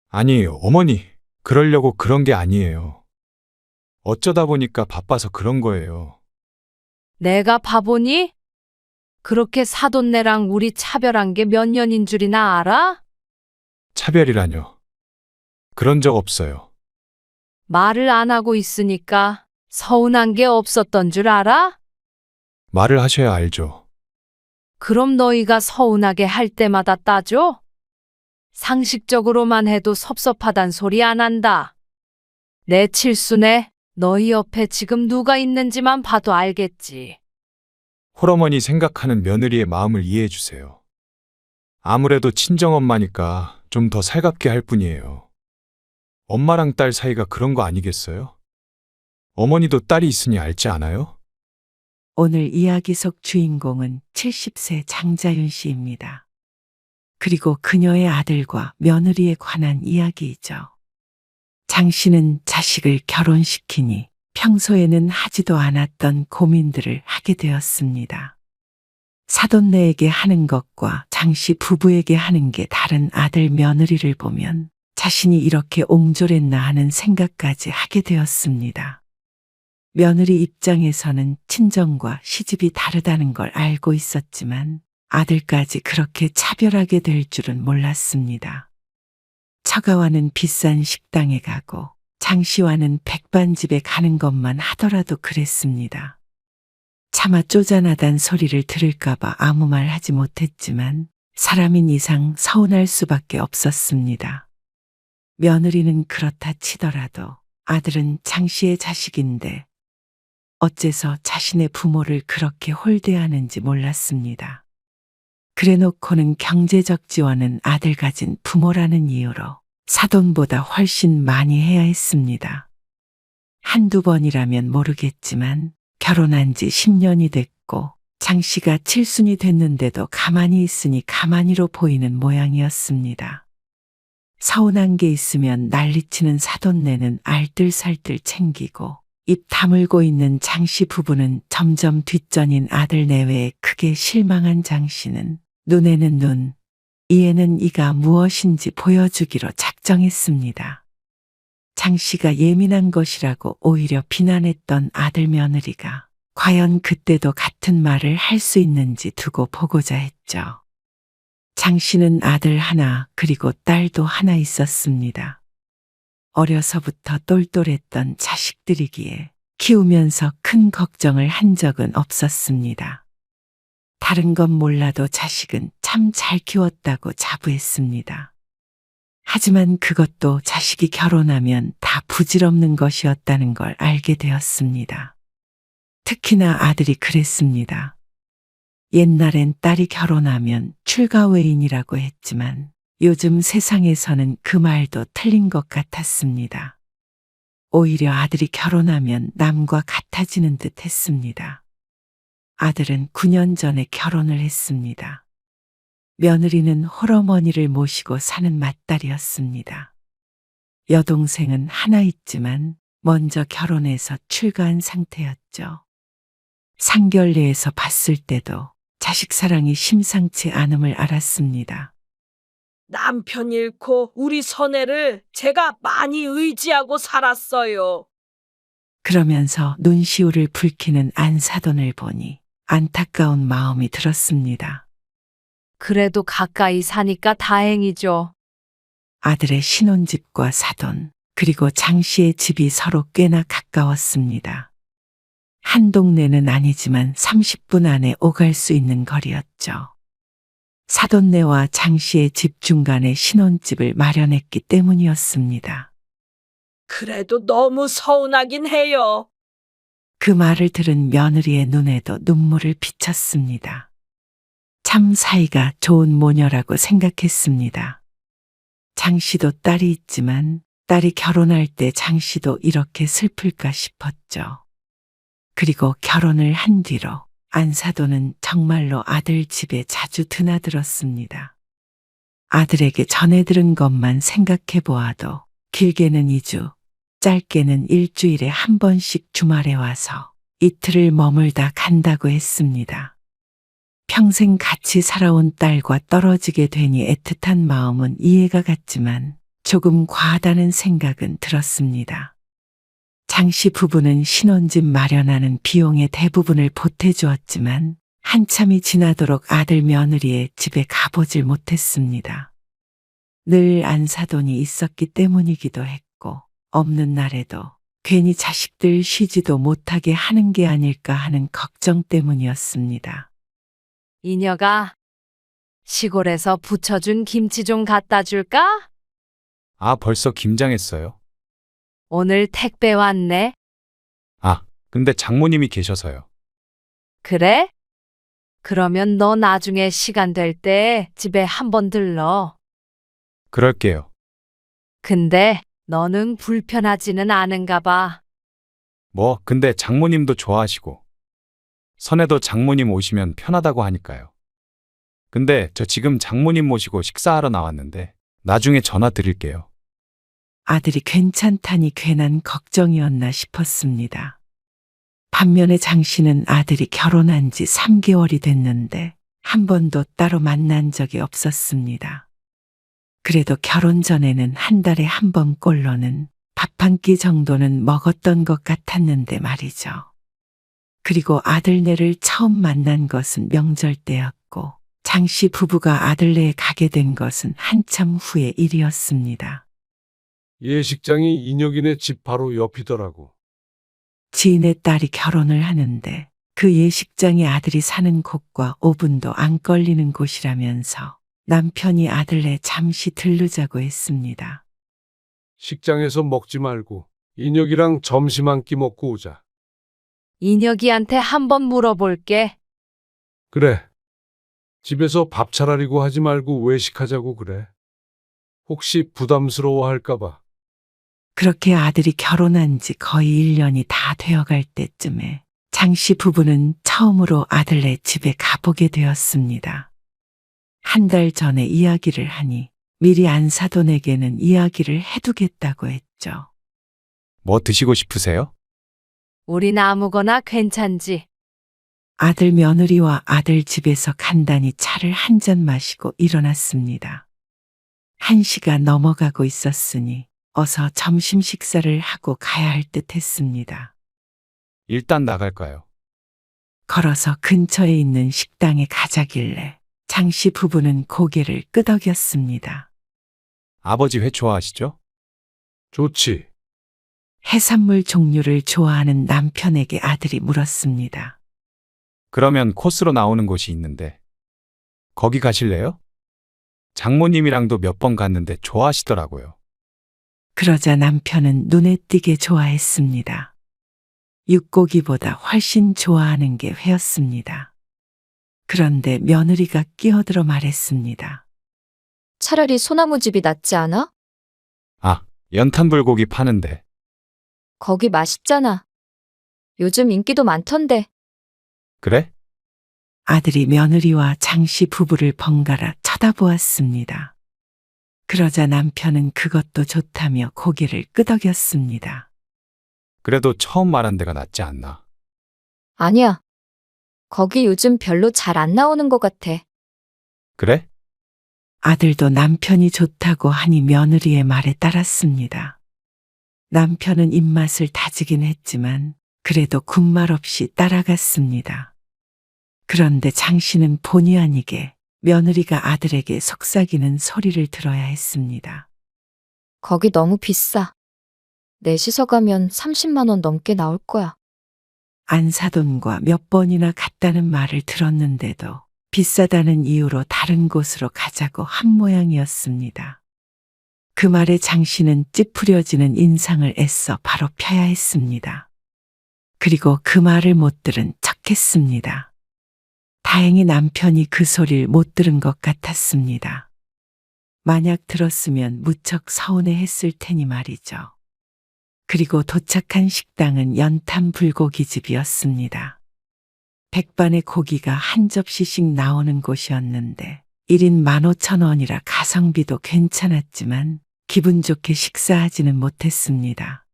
아니, 어머니, 그러려고 그런 게 아니에요. 어쩌다 보니까 바빠서 그런 거예요. 내가 바보니? 그렇게 사돈네랑 우리 차별한 게 몇 년인 줄이나 알아? 차별이라뇨. 그런 적 없어요. 말을 안 하고 있으니까 서운한 게 없었던 줄 알아? 말을 하셔야 알죠. 그럼 너희가 서운하게 할 때마다 따져? 상식적으로만 해도 섭섭하단 소리 안 한다. 내 칠순에 너희 옆에 지금 누가 있는지만 봐도 알겠지. 홀어머니 생각하는 며느리의 마음을 이해해 주세요. 아무래도 친정엄마니까 좀 더 살갑게 할 뿐이에요. 엄마랑 딸 사이가 그런 거 아니겠어요? 어머니도 딸이 있으니 알지 않아요? 오늘 이야기 속 주인공은 70세 장자윤 씨입니다. 그리고 그녀의 아들과 며느리에 관한 이야기이죠. 장 씨는 자식을 결혼시키니 평소에는 하지도 않았던 고민들을 하게 되었습니다. 사돈네에게 하는 것과 장 씨 부부에게 하는 게 다른 아들 며느리를 보면 자신이 이렇게 옹졸했나 하는 생각까지 하게 되었습니다. 며느리 입장에서는 친정과 시집이 다르다는 걸 알고 있었지만 아들까지 그렇게 차별하게 될 줄은 몰랐습니다. 처가와는 비싼 식당에 가고 장 씨와는 백반집에 가는 것만 하더라도 그랬습니다. 차마 쪼잔하단 소리를 들을까봐 아무 말 하지 못했지만 사람인 이상 서운할 수밖에 없었습니다. 며느리는 그렇다 치더라도 아들은 장 씨의 자식인데 어째서 자신의 부모를 그렇게 홀대하는지 몰랐습니다. 그래놓고는 경제적 지원은 아들 가진 부모라는 이유로 사돈보다 훨씬 많이 해야 했습니다. 한두 번이라면 모르겠지만 결혼한 지 10년이 됐고 장 씨가 칠순이 됐는데도 가만히 있으니 가만히로 보이는 모양이었습니다. 서운한 게 있으면 난리치는 사돈네는 알뜰살뜰 챙기고 입 다물고 있는 장 씨 부부는 점점 뒷전인 아들 내외에 크게 실망한 장 씨는 눈에는 눈, 이에는 이가 무엇인지 보여주기로 작정했습니다. 장 씨가 예민한 것이라고 오히려 비난했던 아들 며느리가 과연 그때도 같은 말을 할 수 있는지 두고 보고자 했죠. 장 씨는 아들 하나 그리고 딸도 하나 있었습니다. 어려서부터 똘똘했던 자식들이기에 키우면서 큰 걱정을 한 적은 없었습니다. 다른 건 몰라도 자식은 참 잘 키웠다고 자부했습니다. 하지만 그것도 자식이 결혼하면 다 부질없는 것이었다는 걸 알게 되었습니다. 특히나 아들이 그랬습니다. 옛날엔 딸이 결혼하면 출가외인이라고 했지만 요즘 세상에서는 그 말도 틀린 것 같았습니다. 오히려 아들이 결혼하면 남과 같아지는 듯 했습니다. 아들은 9년 전에 결혼을 했습니다. 며느리는 홀어머니를 모시고 사는 맏딸이었습니다. 여동생은 하나 있지만 먼저 결혼해서 출가한 상태였죠. 상견례에서 봤을 때도 자식 사랑이 심상치 않음을 알았습니다. 남편 잃고 우리 선애를 제가 많이 의지하고 살았어요. 그러면서 눈시울을 붉히는 안사돈을 보니 안타까운 마음이 들었습니다. 그래도 가까이 사니까 다행이죠. 아들의 신혼집과 사돈, 그리고 장 씨의 집이 서로 꽤나 가까웠습니다. 한 동네는 아니지만 30분 안에 오갈 수 있는 거리였죠. 사돈네와 장 씨의 집 중간에 신혼집을 마련했기 때문이었습니다. 그래도 너무 서운하긴 해요. 그 말을 들은 며느리의 눈에도 눈물을 비쳤습니다. 참 사이가 좋은 모녀라고 생각했습니다. 장 씨도 딸이 있지만 딸이 결혼할 때 장 씨도 이렇게 슬플까 싶었죠. 그리고 결혼을 한 뒤로 안사돈은 정말로 아들 집에 자주 드나들었습니다. 아들에게 전해 들은 것만 생각해 보아도 길게는 2주, 짧게는 일주일에 한 번씩 주말에 와서 이틀을 머물다 간다고 했습니다. 평생 같이 살아온 딸과 떨어지게 되니 애틋한 마음은 이해가 갔지만 조금 과하다는 생각은 들었습니다. 장씨 부부는 신혼집 마련하는 비용의 대부분을 보태주었지만 한참이 지나도록 아들 며느리의 집에 가보질 못했습니다. 늘 안사돈이 있었기 때문이기도 했고 없는 날에도 괜히 자식들 쉬지도 못하게 하는 게 아닐까 하는 걱정 때문이었습니다. 이녀가 시골에서 부쳐준 김치 좀 갖다 줄까? 아, 벌써 김장했어요? 오늘 택배 왔네. 아, 근데 장모님이 계셔서요. 그래? 그러면 너 나중에 시간 될 때 집에 한번 들러. 그럴게요. 근데 너는 불편하지는 않은가 봐. 뭐, 근데 장모님도 좋아하시고, 선에도 장모님 오시면 편하다고 하니까요. 근데 저 지금 장모님 모시고 식사하러 나왔는데, 나중에 전화 드릴게요. 아들이 괜찮다니 괜한 걱정이었나 싶었습니다. 반면에 장 씨는 아들이 결혼한 지 3개월이 됐는데 한 번도 따로 만난 적이 없었습니다. 그래도 결혼 전에는 한 달에 한 번꼴로는 밥 한 끼 정도는 먹었던 것 같았는데 말이죠. 그리고 아들네를 처음 만난 것은 명절 때였고 장 씨 부부가 아들네에 가게 된 것은 한참 후의 일이었습니다. 예식장이 인혁이네 집 바로 옆이더라고. 지인의 딸이 결혼을 하는데 그 예식장이 아들이 사는 곳과 5분도 안 걸리는 곳이라면서 남편이 아들네 잠시 들르자고 했습니다. 식장에서 먹지 말고 인혁이랑 점심 한 끼 먹고 오자. 인혁이한테 한번 물어볼게. 그래. 집에서 밥 차라리고 하지 말고 외식하자고 그래. 혹시 부담스러워 할까봐. 그렇게 아들이 결혼한 지 거의 1년이 다 되어갈 때쯤에 장 씨 부부는 처음으로 아들네 집에 가보게 되었습니다. 한 달 전에 이야기를 하니 미리 안사돈에게는 이야기를 해두겠다고 했죠. 뭐 드시고 싶으세요? 우린 아무거나 괜찮지. 아들 며느리와 아들 집에서 간단히 차를 한 잔 마시고 일어났습니다. 1시가 넘어가고 있었으니 어서 점심 식사를 하고 가야 할 듯 했습니다. 일단 나갈까요? 걸어서 근처에 있는 식당에 가자길래 장 씨 부부는 고개를 끄덕였습니다. 아버지 회 좋아하시죠? 좋지. 해산물 종류를 좋아하는 남편에게 아들이 물었습니다. 그러면 코스로 나오는 곳이 있는데, 거기 가실래요? 장모님이랑도 몇 번 갔는데 좋아하시더라고요. 그러자 남편은 눈에 띄게 좋아했습니다. 육고기보다 훨씬 좋아하는 게 회였습니다. 그런데 며느리가 끼어들어 말했습니다. 차라리 소나무집이 낫지 않아? 아, 연탄불고기 파는데. 거기 맛있잖아. 요즘 인기도 많던데. 그래? 아들이 며느리와 장 씨 부부를 번갈아 쳐다보았습니다. 그러자 남편은 그것도 좋다며 고개를 끄덕였습니다. 그래도 처음 말한 데가 낫지 않나. 아니야. 거기 요즘 별로 잘 안 나오는 것 같아. 그래? 아들도 남편이 좋다고 하니 며느리의 말에 따랐습니다. 남편은 입맛을 다지긴 했지만 그래도 군말 없이 따라갔습니다. 그런데 장 씨는 본의 아니게 며느리가 아들에게 속삭이는 소리를 들어야 했습니다. 거기 너무 비싸. 넷이서 가면 30만 원 넘게 나올 거야. 안사돈과 몇 번이나 갔다는 말을 들었는데도 비싸다는 이유로 다른 곳으로 가자고 한 모양이었습니다. 그 말에 장 씨는 찌푸려지는 인상을 애써 바로 펴야 했습니다. 그리고 그 말을 못 들은 척했습니다. 다행히 남편이 그 소리를 못 들은 것 같았습니다. 만약 들었으면 무척 서운해했을 테니 말이죠. 그리고 도착한 식당은 연탄 불고기집이었습니다. 백반의 고기가 한 접시씩 나오는 곳이었는데 1인 15,000원이라 가성비도 괜찮았지만 기분 좋게 식사하지는 못했습니다.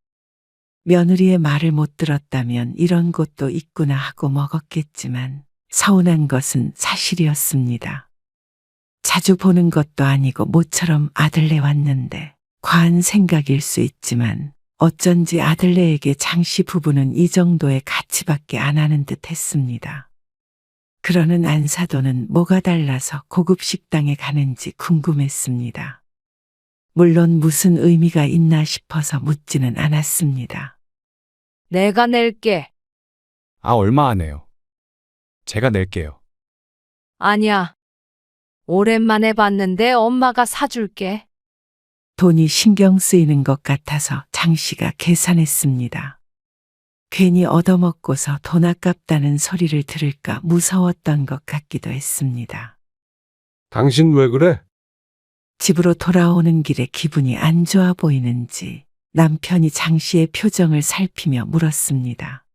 며느리의 말을 못 들었다면 이런 곳도 있구나 하고 먹었겠지만 서운한 것은 사실이었습니다. 자주 보는 것도 아니고 모처럼 아들네 왔는데 과한 생각일 수 있지만 어쩐지 아들네에게 장씨 부부는 이 정도의 가치밖에 안 하는 듯 했습니다. 그러는 안사돈은 뭐가 달라서 고급 식당에 가는지 궁금했습니다. 물론 무슨 의미가 있나 싶어서 묻지는 않았습니다. 내가 낼게. 아, 얼마 안 해요. 제가 낼게요. 아니야. 오랜만에 봤는데 엄마가 사줄게. 돈이 신경 쓰이는 것 같아서 장씨가 계산했습니다. 괜히 얻어먹고서 돈 아깝다는 소리를 들을까 무서웠던 것 같기도 했습니다. 당신 왜 그래? 집으로 돌아오는 길에 기분이 안 좋아 보이는지 남편이 장씨의 표정을 살피며 물었습니다.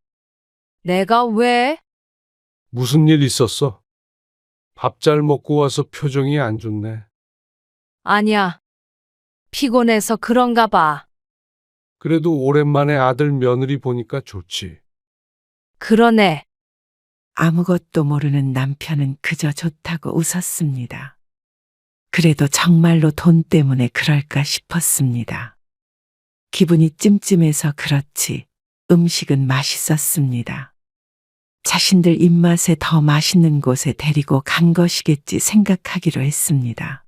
내가 왜? 무슨 일 있었어? 밥 잘 먹고 와서 표정이 안 좋네. 아니야. 피곤해서 그런가 봐. 그래도 오랜만에 아들 며느리 보니까 좋지. 그러네. 아무것도 모르는 남편은 그저 좋다고 웃었습니다. 그래도 정말로 돈 때문에 그럴까 싶었습니다. 기분이 찜찜해서 그렇지 음식은 맛있었습니다. 자신들 입맛에 더 맛있는 곳에 데리고 간 것이겠지 생각하기로 했습니다.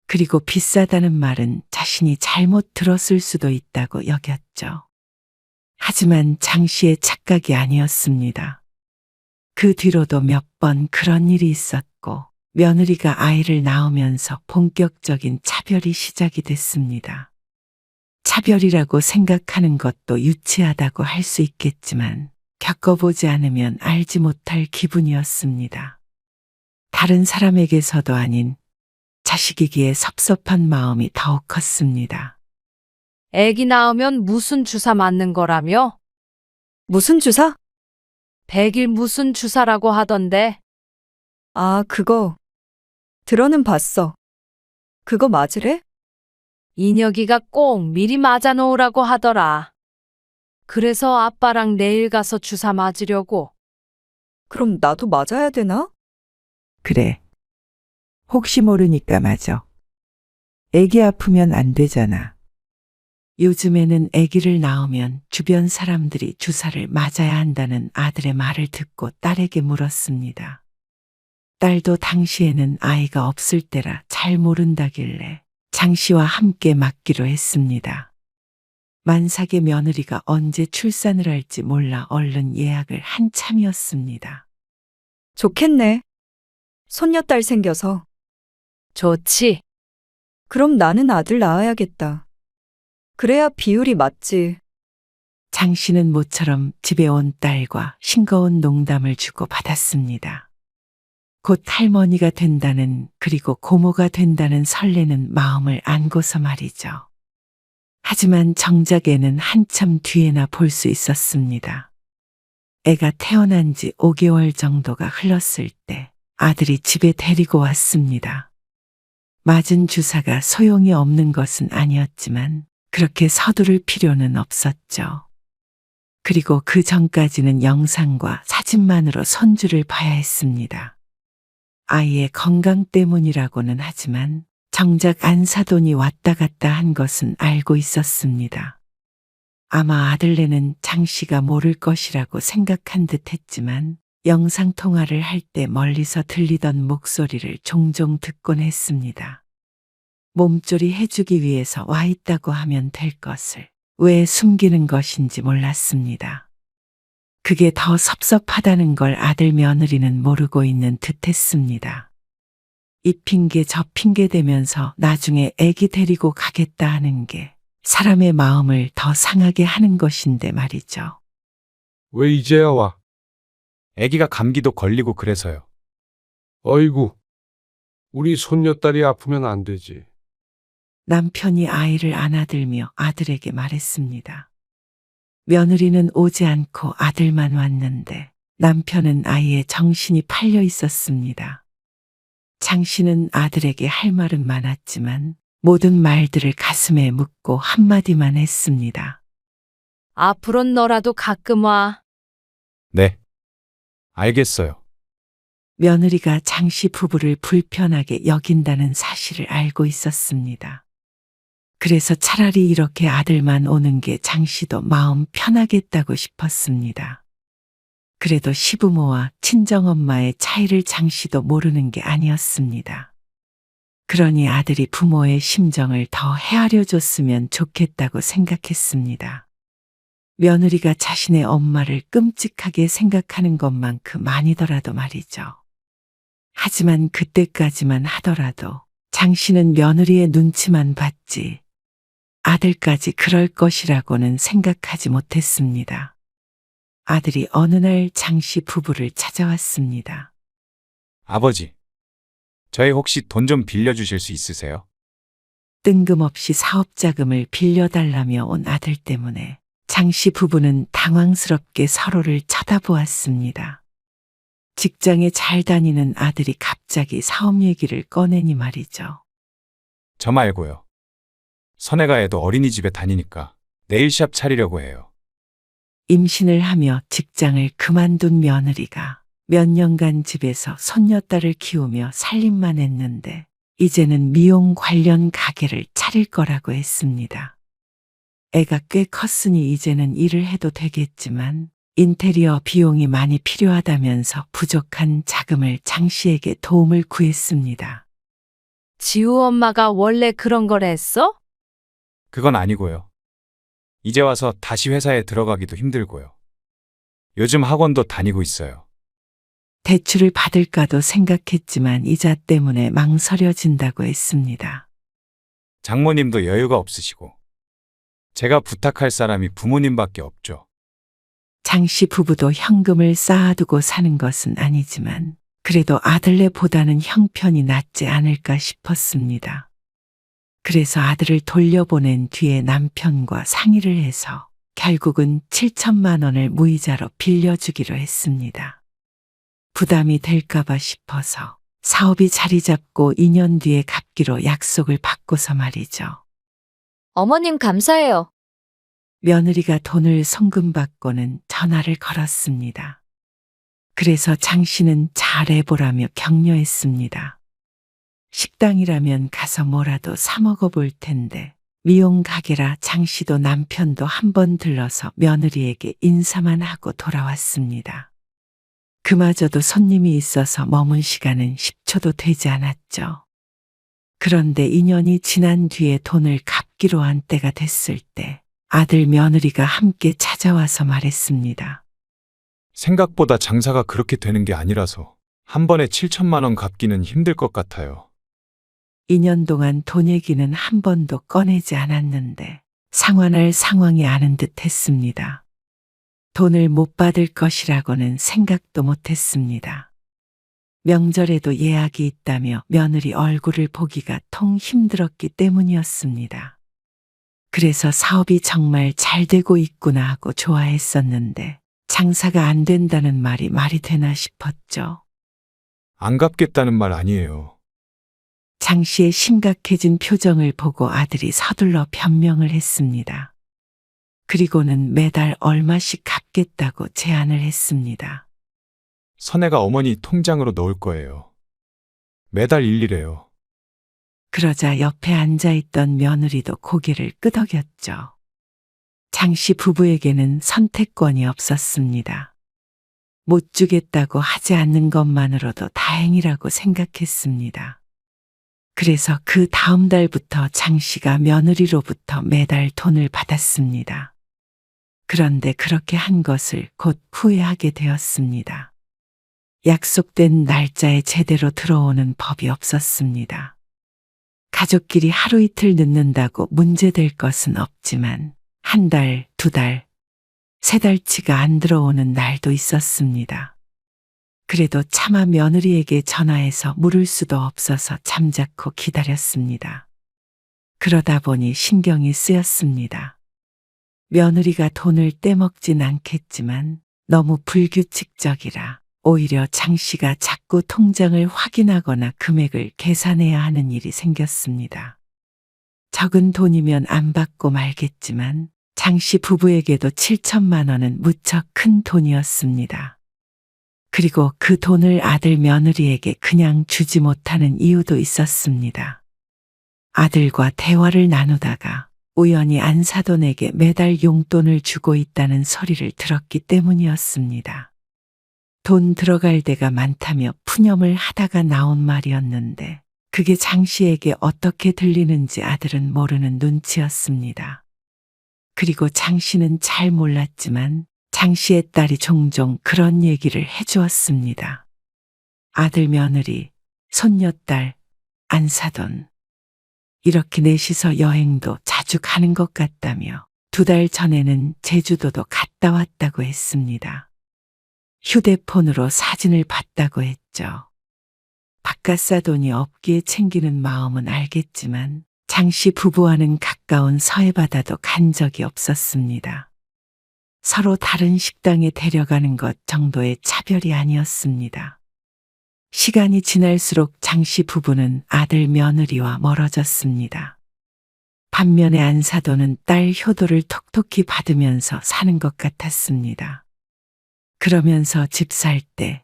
그리고 비싸다는 말은 자신이 잘못 들었을 수도 있다고 여겼죠. 하지만 장씨의 착각이 아니었습니다. 그 뒤로도 몇 번 그런 일이 있었고 며느리가 아이를 낳으면서 본격적인 차별이 시작이 됐습니다. 차별이라고 생각하는 것도 유치하다고 할 수 있겠지만 겪어보지 않으면 알지 못할 기분이었습니다. 다른 사람에게서도 아닌 자식이기에 섭섭한 마음이 더욱 컸습니다. 애기 낳으면 무슨 주사 맞는 거라며? 무슨 주사? 100일 무슨 주사라고 하던데. 아, 그거. 들어는 봤어. 그거 맞으래? 인혁이가 꼭 미리 맞아 놓으라고 하더라. 그래서 아빠랑 내일 가서 주사 맞으려고. 그럼 나도 맞아야 되나? 그래. 혹시 모르니까 맞아. 애기 아프면 안 되잖아. 요즘에는 아기를 낳으면 주변 사람들이 주사를 맞아야 한다는 아들의 말을 듣고 딸에게 물었습니다. 딸도 당시에는 아이가 없을 때라 잘 모른다길래 장씨와 함께 맞기로 했습니다. 만삭의 며느리가 언제 출산을 할지 몰라 얼른 예약을 한참이었습니다. 좋겠네. 손녀딸 생겨서. 좋지. 그럼 나는 아들 낳아야겠다. 그래야 비율이 맞지. 장씨는 모처럼 집에 온 딸과 싱거운 농담을 주고 받았습니다. 곧 할머니가 된다는 그리고 고모가 된다는 설레는 마음을 안고서 말이죠. 하지만 정작 애는 한참 뒤에나 볼 수 있었습니다. 애가 태어난 지 5개월 정도가 흘렀을 때 아들이 집에 데리고 왔습니다. 맞은 주사가 소용이 없는 것은 아니었지만 그렇게 서두를 필요는 없었죠. 그리고 그 전까지는 영상과 사진만으로 손주를 봐야 했습니다. 아이의 건강 때문이라고는 하지만 정작 안사돈이 왔다 갔다 한 것은 알고 있었습니다. 아마 아들네는 장씨가 모를 것이라고 생각한 듯 했지만 영상통화를 할 때 멀리서 들리던 목소리를 종종 듣곤 했습니다. 몸조리 해주기 위해서 와 있다고 하면 될 것을 왜 숨기는 것인지 몰랐습니다. 그게 더 섭섭하다는 걸 아들 며느리는 모르고 있는 듯 했습니다. 이 핑계 저 핑계 대면서 나중에 애기 데리고 가겠다 하는 게 사람의 마음을 더 상하게 하는 것인데 말이죠. 왜 이제야 와? 아기가 감기도 걸리고 그래서요. 어이구, 우리 손녀딸이 아프면 안 되지. 남편이 아이를 안아들며 아들에게 말했습니다. 며느리는 오지 않고 아들만 왔는데 남편은 아이의 정신이 팔려 있었습니다. 장씨는 아들에게 할 말은 많았지만 모든 말들을 가슴에 묻고 한마디만 했습니다. 앞으론 너라도 가끔 와. 네. 알겠어요. 며느리가 장씨 부부를 불편하게 여긴다는 사실을 알고 있었습니다. 그래서 차라리 이렇게 아들만 오는 게 장 씨도 마음 편하겠다고 싶었습니다. 그래도 시부모와 친정엄마의 차이를 장 씨도 모르는 게 아니었습니다. 그러니 아들이 부모의 심정을 더 헤아려 줬으면 좋겠다고 생각했습니다. 며느리가 자신의 엄마를 끔찍하게 생각하는 것만큼 아니더라도 말이죠. 하지만 그때까지만 하더라도 장 씨는 며느리의 눈치만 봤지 아들까지 그럴 것이라고는 생각하지 못했습니다. 아들이 어느 날 장 씨 부부를 찾아왔습니다. 아버지, 저희 혹시 돈 좀 빌려주실 수 있으세요? 뜬금없이 사업자금을 빌려달라며 온 아들 때문에 장 씨 부부는 당황스럽게 서로를 쳐다보았습니다. 직장에 잘 다니는 아들이 갑자기 사업 얘기를 꺼내니 말이죠. 저 말고요. 선혜가 애도 어린이집에 다니니까 네일샵 차리려고 해요. 임신을 하며 직장을 그만둔 며느리가 몇 년간 집에서 손녀딸을 키우며 살림만 했는데 이제는 미용 관련 가게를 차릴 거라고 했습니다. 애가 꽤 컸으니 이제는 일을 해도 되겠지만 인테리어 비용이 많이 필요하다면서 부족한 자금을 장 씨에게 도움을 구했습니다. 지우 엄마가 원래 그런 걸 했어? 그건 아니고요. 이제 와서 다시 회사에 들어가기도 힘들고요. 요즘 학원도 다니고 있어요. 대출을 받을까도 생각했지만 이자 때문에 망설여진다고 했습니다. 장모님도 여유가 없으시고 제가 부탁할 사람이 부모님밖에 없죠. 장 씨 부부도 현금을 쌓아두고 사는 것은 아니지만 그래도 아들네보다는 형편이 낫지 않을까 싶었습니다. 그래서 아들을 돌려보낸 뒤에 남편과 상의를 해서 결국은 7천만 원을 무이자로 빌려주기로 했습니다. 부담이 될까봐 싶어서 사업이 자리 잡고 2년 뒤에 갚기로 약속을 받고서 말이죠. 어머님 감사해요. 며느리가 돈을 송금받고는 전화를 걸었습니다. 그래서 장 씨는 잘해보라며 격려했습니다. 식당이라면 가서 뭐라도 사 먹어볼 텐데 미용 가게라 장 씨도 남편도 한 번 들러서 며느리에게 인사만 하고 돌아왔습니다. 그마저도 손님이 있어서 머문 시간은 10초도 되지 않았죠. 그런데 2년이 지난 뒤에 돈을 갚기로 한 때가 됐을 때 아들 며느리가 함께 찾아와서 말했습니다. 생각보다 장사가 그렇게 되는 게 아니라서 한 번에 7천만 원 갚기는 힘들 것 같아요. 2년 동안 돈 얘기는 한 번도 꺼내지 않았는데 상환할 상황이 아는 듯 했습니다. 돈을 못 받을 것이라고는 생각도 못했습니다. 명절에도 예약이 있다며 며느리 얼굴을 보기가 통 힘들었기 때문이었습니다. 그래서 사업이 정말 잘 되고 있구나 하고 좋아했었는데 장사가 안 된다는 말이 되나 싶었죠. 안 갚겠다는 말 아니에요. 장 씨의 심각해진 표정을 보고 아들이 서둘러 변명을 했습니다. 그리고는 매달 얼마씩 갚겠다고 제안을 했습니다. 선혜가 어머니 통장으로 넣을 거예요. 매달 일이래요. 그러자 옆에 앉아있던 며느리도 고개를 끄덕였죠. 장 씨 부부에게는 선택권이 없었습니다. 못 주겠다고 하지 않는 것만으로도 다행이라고 생각했습니다. 그래서 그 다음 달부터 장 씨가 며느리로부터 매달 돈을 받았습니다. 그런데 그렇게 한 것을 곧 후회하게 되었습니다. 약속된 날짜에 제대로 들어오는 법이 없었습니다. 가족끼리 하루 이틀 늦는다고 문제될 것은 없지만 한 달, 두 달, 세 달치가 안 들어오는 날도 있었습니다. 그래도 차마 며느리에게 전화해서 물을 수도 없어서 잠자코 기다렸습니다. 그러다 보니 신경이 쓰였습니다. 며느리가 돈을 떼먹진 않겠지만 너무 불규칙적이라 오히려 장 씨가 자꾸 통장을 확인하거나 금액을 계산해야 하는 일이 생겼습니다. 적은 돈이면 안 받고 말겠지만 장 씨 부부에게도 7천만 원은 무척 큰 돈이었습니다. 그리고 그 돈을 아들 며느리에게 그냥 주지 못하는 이유도 있었습니다. 아들과 대화를 나누다가 우연히 안사돈에게 매달 용돈을 주고 있다는 소리를 들었기 때문이었습니다. 돈 들어갈 데가 많다며 푸념을 하다가 나온 말이었는데 그게 장 씨에게 어떻게 들리는지 아들은 모르는 눈치였습니다. 그리고 장 씨는 잘 몰랐지만 장 씨의 딸이 종종 그런 얘기를 해주었습니다. 아들 며느리, 손녀딸, 안사돈. 이렇게 넷이서 여행도 자주 가는 것 같다며 2달 전에는 제주도도 갔다 왔다고 했습니다. 휴대폰으로 사진을 봤다고 했죠. 바깥사돈이 없기에 챙기는 마음은 알겠지만 장씨 부부와는 가까운 서해바다도 간 적이 없었습니다. 서로 다른 식당에 데려가는 것 정도의 차별이 아니었습니다. 시간이 지날수록 장씨 부부는 아들 며느리와 멀어졌습니다. 반면에 안사돈은 딸 효도를 톡톡히 받으면서 사는 것 같았습니다. 그러면서 집 살 때,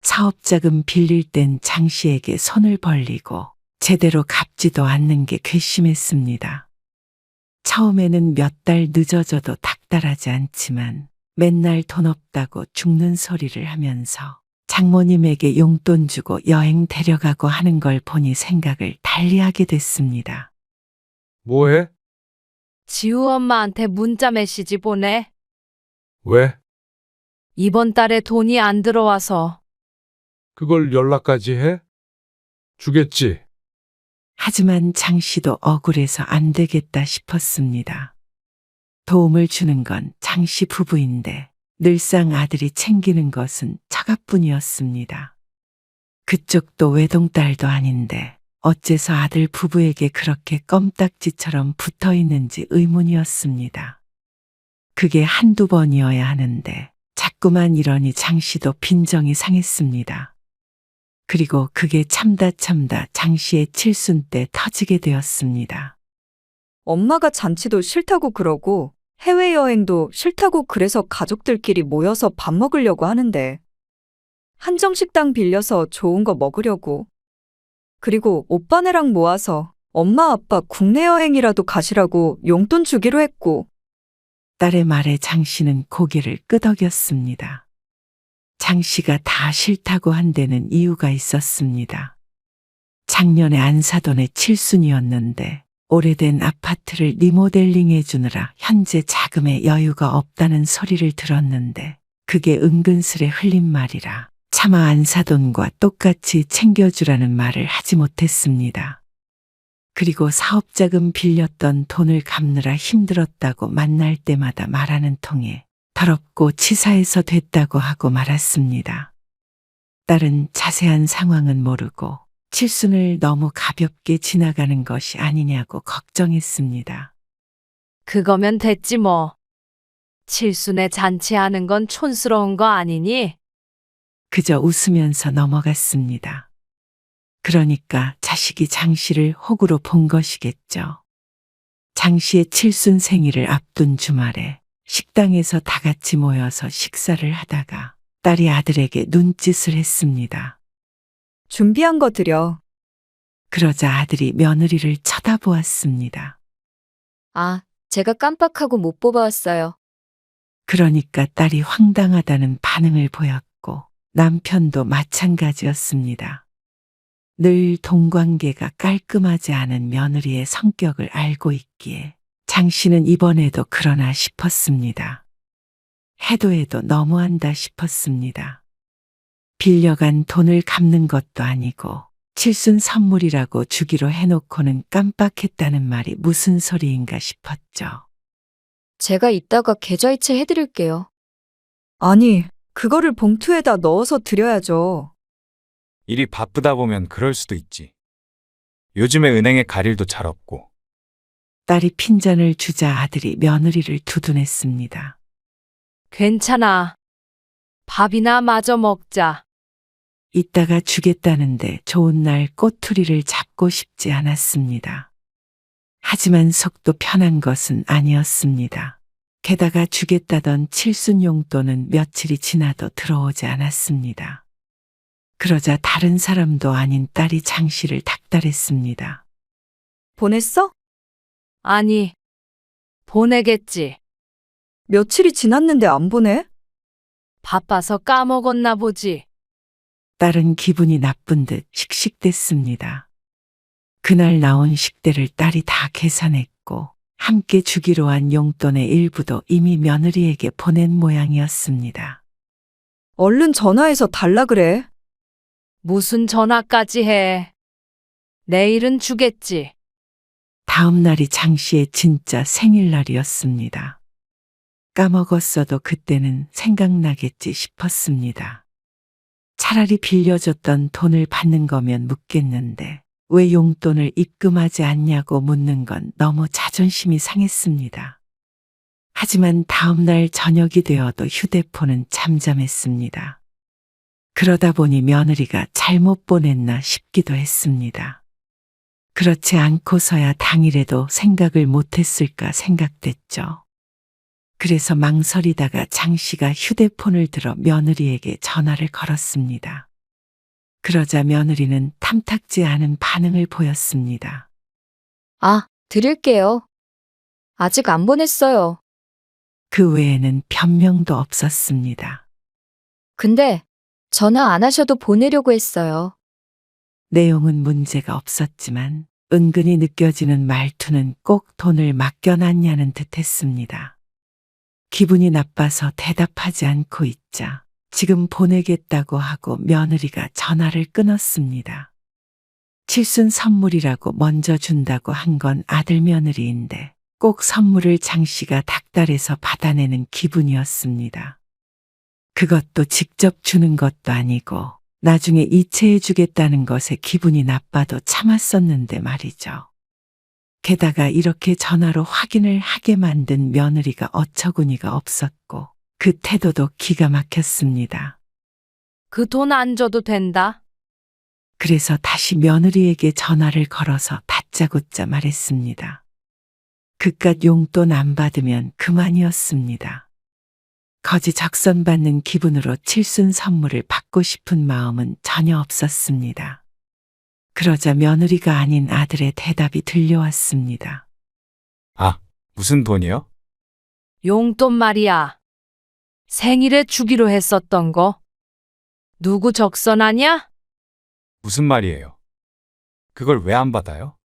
사업자금 빌릴 땐 장씨에게 손을 벌리고 제대로 갚지도 않는 게 괘씸했습니다. 처음에는 몇 달 늦어져도 닥달하지 않지만 맨날 돈 없다고 죽는 소리를 하면서 장모님에게 용돈 주고 여행 데려가고 하는 걸 보니 생각을 달리하게 됐습니다. 뭐해? 지우 엄마한테 문자 메시지 보내. 왜? 이번 달에 돈이 안 들어와서. 그걸 연락까지 해? 주겠지. 하지만 장 씨도 억울해서 안 되겠다 싶었습니다. 도움을 주는 건 장 씨 부부인데 늘상 아들이 챙기는 것은 처가뿐이었습니다. 그쪽도 외동딸도 아닌데 어째서 아들 부부에게 그렇게 껌딱지처럼 붙어 있는지 의문이었습니다. 그게 한두 번이어야 하는데 자꾸만 이러니 장 씨도 빈정이 상했습니다. 그리고 그게 참다 장 씨의 칠순 때 터지게 되었습니다. 엄마가 잔치도 싫다고 그러고 해외여행도 싫다고 그래서 가족들끼리 모여서 밥 먹으려고 하는데 한정식당 빌려서 좋은 거 먹으려고. 그리고 오빠네랑 모아서 엄마 아빠 국내 여행이라도 가시라고 용돈 주기로 했고. 딸의 말에 장 씨는 고개를 끄덕였습니다. 장 씨가 다 싫다고 한 데는 이유가 있었습니다. 작년에 안사돈의 칠순이었는데 오래된 아파트를 리모델링 해주느라 현재 자금에 여유가 없다는 소리를 들었는데 그게 은근슬에 흘린 말이라 차마 안사돈과 똑같이 챙겨주라는 말을 하지 못했습니다. 그리고 사업자금 빌렸던 돈을 갚느라 힘들었다고 만날 때마다 말하는 통에 더럽고 치사해서 됐다고 하고 말았습니다. 딸은 자세한 상황은 모르고 칠순을 너무 가볍게 지나가는 것이 아니냐고 걱정했습니다. 그거면 됐지 뭐. 칠순에 잔치하는 건 촌스러운 거 아니니? 그저 웃으면서 넘어갔습니다. 그러니까 자식이 장 씨를 호구로 본 것이겠죠. 장 씨의 칠순 생일을 앞둔 주말에 식당에서 다 같이 모여서 식사를 하다가 딸이 아들에게 눈짓을 했습니다. 준비한 거 드려. 그러자 아들이 며느리를 쳐다보았습니다. 아, 제가 깜빡하고 못 뽑아왔어요. 그러니까 딸이 황당하다는 반응을 보였고 남편도 마찬가지였습니다. 늘 동관계가 깔끔하지 않은 며느리의 성격을 알고 있기에 장 씨는 이번에도 그러나 싶었습니다. 해도 너무한다 싶었습니다. 빌려간 돈을 갚는 것도 아니고 칠순 선물이라고 주기로 해놓고는 깜빡했다는 말이 무슨 소리인가 싶었죠. 제가 이따가 계좌이체 해드릴게요. 아니, 그거를 봉투에다 넣어서 드려야죠. 일이 바쁘다 보면 그럴 수도 있지. 요즘에 은행에 갈 일도 잘 없고. 딸이 핀잔을 주자 아들이 며느리를 두둔했습니다. 괜찮아. 밥이나 마저 먹자. 이따가 주겠다는데 좋은 날 꼬투리를 잡고 싶지 않았습니다. 하지만 속도 편한 것은 아니었습니다. 게다가 주겠다던 칠순 용돈은 며칠이 지나도 들어오지 않았습니다. 그러자 다른 사람도 아닌 딸이 장 씨를 닥달했습니다. 보냈어? 아니, 보내겠지. 며칠이 지났는데 안 보내? 바빠서 까먹었나 보지. 딸은 기분이 나쁜 듯 씩씩댔습니다. 그날 나온 식대를 딸이 다 계산했고 함께 주기로 한 용돈의 일부도 이미 며느리에게 보낸 모양이었습니다. 얼른 전화해서 달라 그래. 무슨 전화까지 해. 내일은 주겠지. 다음 날이 장 씨의 진짜 생일날이었습니다. 까먹었어도 그때는 생각나겠지 싶었습니다. 차라리 빌려줬던 돈을 받는 거면 묻겠는데 왜 용돈을 입금하지 않냐고 묻는 건 너무 자존심이 상했습니다. 하지만 다음 날 저녁이 되어도 휴대폰은 잠잠했습니다. 그러다 보니 며느리가 잘못 보냈나 싶기도 했습니다. 그렇지 않고서야 당일에도 생각을 못했을까 생각됐죠. 그래서 망설이다가 장 씨가 휴대폰을 들어 며느리에게 전화를 걸었습니다. 그러자 며느리는 탐탁지 않은 반응을 보였습니다. 아, 드릴게요. 아직 안 보냈어요. 그 외에는 변명도 없었습니다. 근데 전화 안 하셔도 보내려고 했어요. 내용은 문제가 없었지만 은근히 느껴지는 말투는 꼭 돈을 맡겨놨냐는 듯 했습니다. 기분이 나빠서 대답하지 않고 있자 지금 보내겠다고 하고 며느리가 전화를 끊었습니다. 칠순 선물이라고 먼저 준다고 한 건 아들 며느리인데 꼭 선물을 장 씨가 닥달해서 받아내는 기분이었습니다. 그것도 직접 주는 것도 아니고 나중에 이체해 주겠다는 것에 기분이 나빠도 참았었는데 말이죠. 게다가 이렇게 전화로 확인을 하게 만든 며느리가 어처구니가 없었고 그 태도도 기가 막혔습니다. 그 돈 안 줘도 된다. 그래서 다시 며느리에게 전화를 걸어서 다짜고짜 말했습니다. 그깟 용돈 안 받으면 그만이었습니다. 거지 적선받는 기분으로 칠순 선물을 받고 싶은 마음은 전혀 없었습니다. 그러자 며느리가 아닌 아들의 대답이 들려왔습니다. 아, 무슨 돈이요? 용돈 말이야. 생일에 주기로 했었던 거. 누구 적선하냐? 무슨 말이에요? 그걸 왜 안 받아요?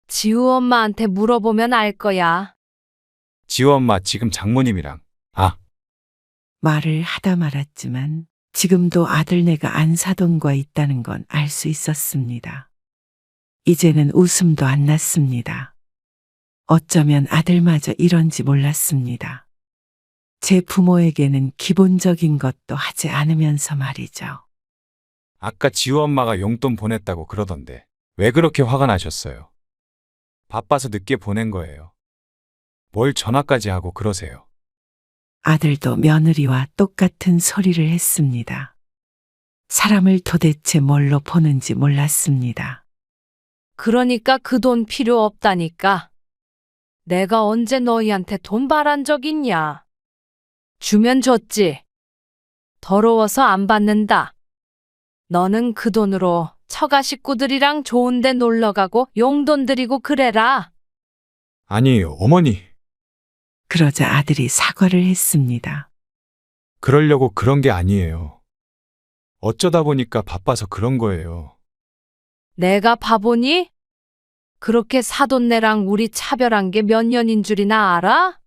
지우 엄마한테 물어보면 알 거야. 지호 엄마 지금 장모님이랑. 아, 말을 하다 말았지만 지금도 아들네가 안사돈과 있다는 건 알 수 있었습니다. 이제는 웃음도 안 났습니다. 어쩌면 아들마저 이런지 몰랐습니다. 제 부모에게는 기본적인 것도 하지 않으면서 말이죠. 아까 지호 엄마가 용돈 보냈다고 그러던데 왜 그렇게 화가 나셨어요? 바빠서 늦게 보낸 거예요. 뭘 전화까지 하고 그러세요? 아들도 며느리와 똑같은 소리를 했습니다. 사람을 도대체 뭘로 보는지 몰랐습니다. 그러니까 그 돈 필요 없다니까. 내가 언제 너희한테 돈 바란 적 있냐? 주면 줬지. 더러워서 안 받는다. 너는 그 돈으로 처가 식구들이랑 좋은 데 놀러 가고 용돈 드리고 그래라. 아니, 어머니. 그러자 아들이 사과를 했습니다. 그러려고 그런 게 아니에요. 어쩌다 보니까 바빠서 그런 거예요. 내가 바보니? 그렇게 사돈네랑 우리 차별한 게 몇 년인 줄이나 알아?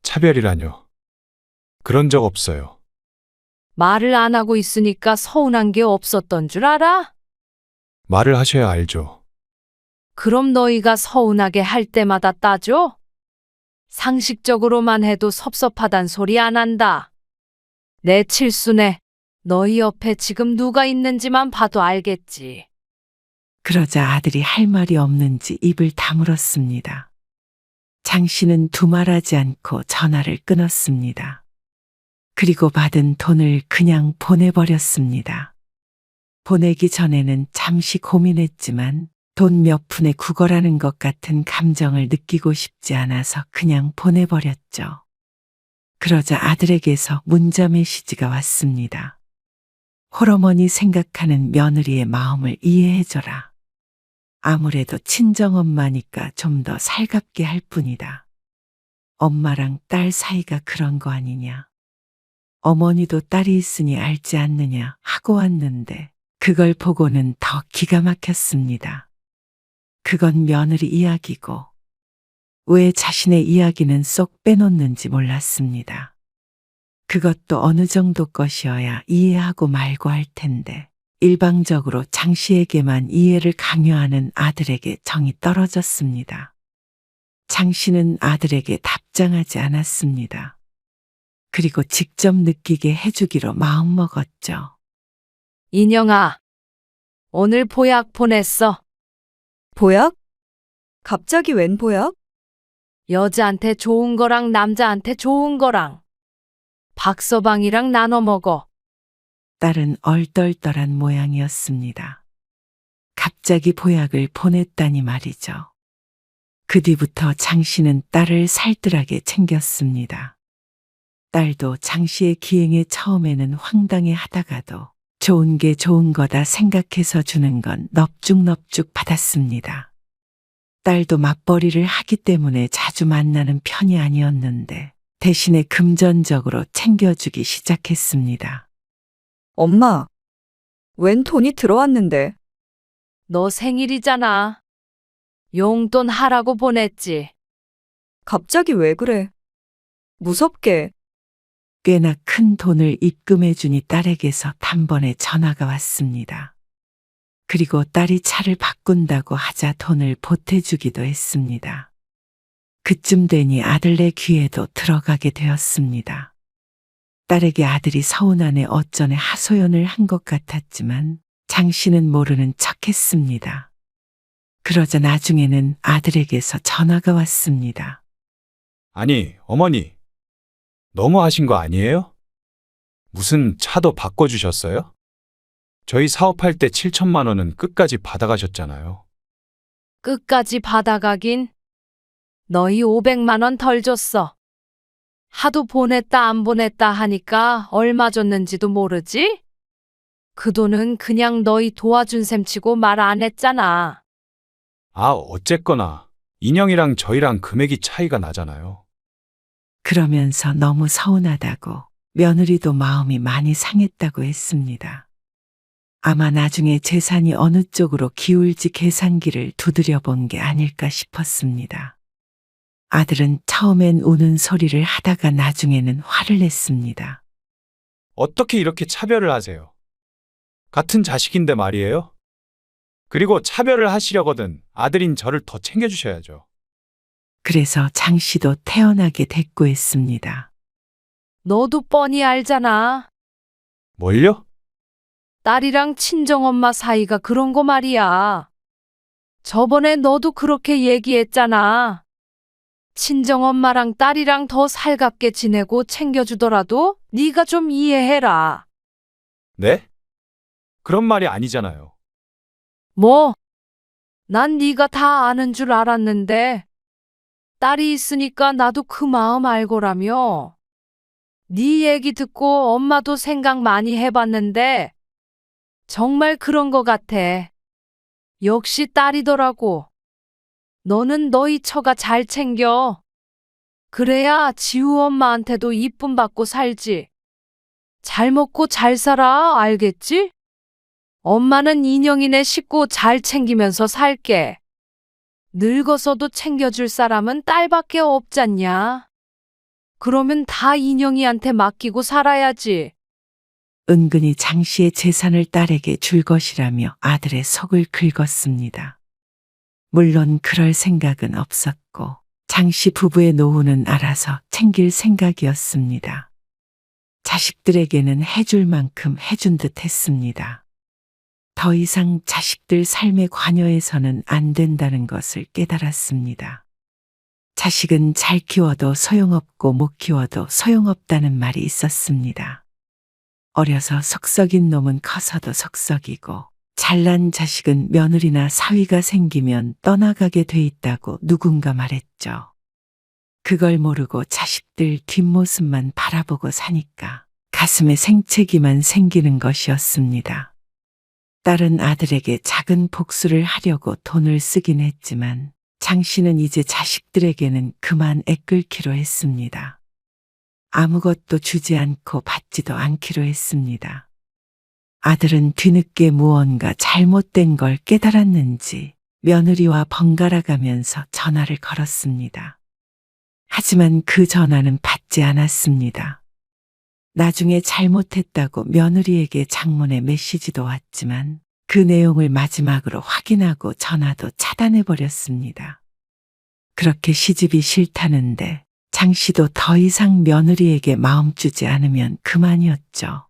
차별이라뇨. 그런 적 없어요. 말을 안 하고 있으니까 서운한 게 없었던 줄 알아? 말을 하셔야 알죠. 그럼 너희가 서운하게 할 때마다 따져? 상식적으로만 해도 섭섭하단 소리 안 한다. 내 칠순에 너희 옆에 지금 누가 있는지만 봐도 알겠지. 그러자 아들이 할 말이 없는지 입을 다물었습니다. 장 씨는 두말하지 않고 전화를 끊었습니다. 그리고 받은 돈을 그냥 보내버렸습니다. 보내기 전에는 잠시 고민했지만 돈 몇 푼에 구걸하는 것 같은 감정을 느끼고 싶지 않아서 그냥 보내버렸죠. 그러자 아들에게서 문자 메시지가 왔습니다. 홀어머니 생각하는 며느리의 마음을 이해해줘라. 아무래도 친정엄마니까 좀 더 살갑게 할 뿐이다. 엄마랑 딸 사이가 그런 거 아니냐. 어머니도 딸이 있으니 알지 않느냐 하고 왔는데 그걸 보고는 더 기가 막혔습니다. 그건 며느리 이야기고 왜 자신의 이야기는 쏙 빼놓는지 몰랐습니다. 그것도 어느 정도 것이어야 이해하고 말고 할 텐데 일방적으로 장 씨에게만 이해를 강요하는 아들에게 정이 떨어졌습니다. 장 씨는 아들에게 답장하지 않았습니다. 그리고 직접 느끼게 해주기로 마음먹었죠. 인영아, 오늘 보약 보냈어. 보약? 갑자기 웬 보약? 여자한테 좋은 거랑 남자한테 좋은 거랑. 박서방이랑 나눠 먹어. 딸은 얼떨떨한 모양이었습니다. 갑자기 보약을 보냈다니 말이죠. 그 뒤부터 장 씨는 딸을 살뜰하게 챙겼습니다. 딸도 장 씨의 기행에 처음에는 황당해 하다가도 좋은 게 좋은 거다 생각해서 주는 건 넙죽넙죽 받았습니다. 딸도 맞벌이를 하기 때문에 자주 만나는 편이 아니었는데 대신에 금전적으로 챙겨주기 시작했습니다. 엄마, 웬 돈이 들어왔는데? 너 생일이잖아. 용돈 하라고 보냈지. 갑자기 왜 그래? 무섭게. 꽤나 큰 돈을 입금해주니 딸에게서 단번에 전화가 왔습니다. 그리고 딸이 차를 바꾼다고 하자 돈을 보태주기도 했습니다. 그쯤 되니 아들네 귀에도 들어가게 되었습니다. 딸에게 아들이 서운하네 어쩌네 하소연을 한 것 같았지만 장 씨는 모르는 척했습니다. 그러자 나중에는 아들에게서 전화가 왔습니다. 아니, 어머니. 너무 하신 거 아니에요? 무슨 차도 바꿔주셨어요? 저희 사업할 때 7천만 원은 끝까지 받아가셨잖아요. 끝까지 받아가긴. 너희 500만 원 덜 줬어. 하도 보냈다 안 보냈다 하니까 얼마 줬는지도 모르지? 그 돈은 그냥 너희 도와준 셈치고 말 안 했잖아. 아, 어쨌거나 인형이랑 저희랑 금액이 차이가 나잖아요. 그러면서 너무 서운하다고 며느리도 마음이 많이 상했다고 했습니다. 아마 나중에 재산이 어느 쪽으로 기울지 계산기를 두드려 본 게 아닐까 싶었습니다. 아들은 처음엔 우는 소리를 하다가 나중에는 화를 냈습니다. 어떻게 이렇게 차별을 하세요? 같은 자식인데 말이에요? 그리고 차별을 하시려거든 아들인 저를 더 챙겨주셔야죠. 그래서 장 씨도 태어나게 대꾸했습니다. 너도 뻔히 알잖아. 뭘요? 딸이랑 친정엄마 사이가 그런 거 말이야. 저번에 너도 그렇게 얘기했잖아. 친정엄마랑 딸이랑 더 살갑게 지내고 챙겨주더라도 네가 좀 이해해라. 네? 그런 말이 아니잖아요. 뭐? 난 네가 다 아는 줄 알았는데 딸이 있으니까 나도 그 마음 알고라며. 네 얘기 듣고 엄마도 생각 많이 해봤는데 정말 그런 거 같아. 역시 딸이더라고. 너는 너희 처가 잘 챙겨. 그래야 지우 엄마한테도 이쁨 받고 살지. 잘 먹고 잘 살아, 알겠지? 엄마는 인형이네 식구 잘 챙기면서 살게. 늙어서도 챙겨줄 사람은 딸밖에 없잖냐. 그러면 다 인형이한테 맡기고 살아야지. 은근히 장 씨의 재산을 딸에게 줄 것이라며 아들의 속을 긁었습니다. 물론 그럴 생각은 없었고 장 씨 부부의 노후는 알아서 챙길 생각이었습니다. 자식들에게는 해줄 만큼 해준 듯 했습니다. 더 이상 자식들 삶에 관여해서는 안 된다는 것을 깨달았습니다. 자식은 잘 키워도 소용없고 못 키워도 소용없다는 말이 있었습니다. 어려서 속썩인 놈은 커서도 속썩이고 잘난 자식은 며느리나 사위가 생기면 떠나가게 돼 있다고 누군가 말했죠. 그걸 모르고 자식들 뒷모습만 바라보고 사니까 가슴에 생채기만 생기는 것이었습니다. 딸은 아들에게 작은 복수를 하려고 돈을 쓰긴 했지만 장 씨는 이제 자식들에게는 그만 애끓기로 했습니다. 아무것도 주지 않고 받지도 않기로 했습니다. 아들은 뒤늦게 무언가 잘못된 걸 깨달았는지 며느리와 번갈아 가면서 전화를 걸었습니다. 하지만 그 전화는 받지 않았습니다. 나중에 잘못했다고 며느리에게 장문의 메시지도 왔지만 그 내용을 마지막으로 확인하고 전화도 차단해버렸습니다. 그렇게 시집이 싫다는데 장 씨도 더 이상 며느리에게 마음 주지 않으면 그만이었죠.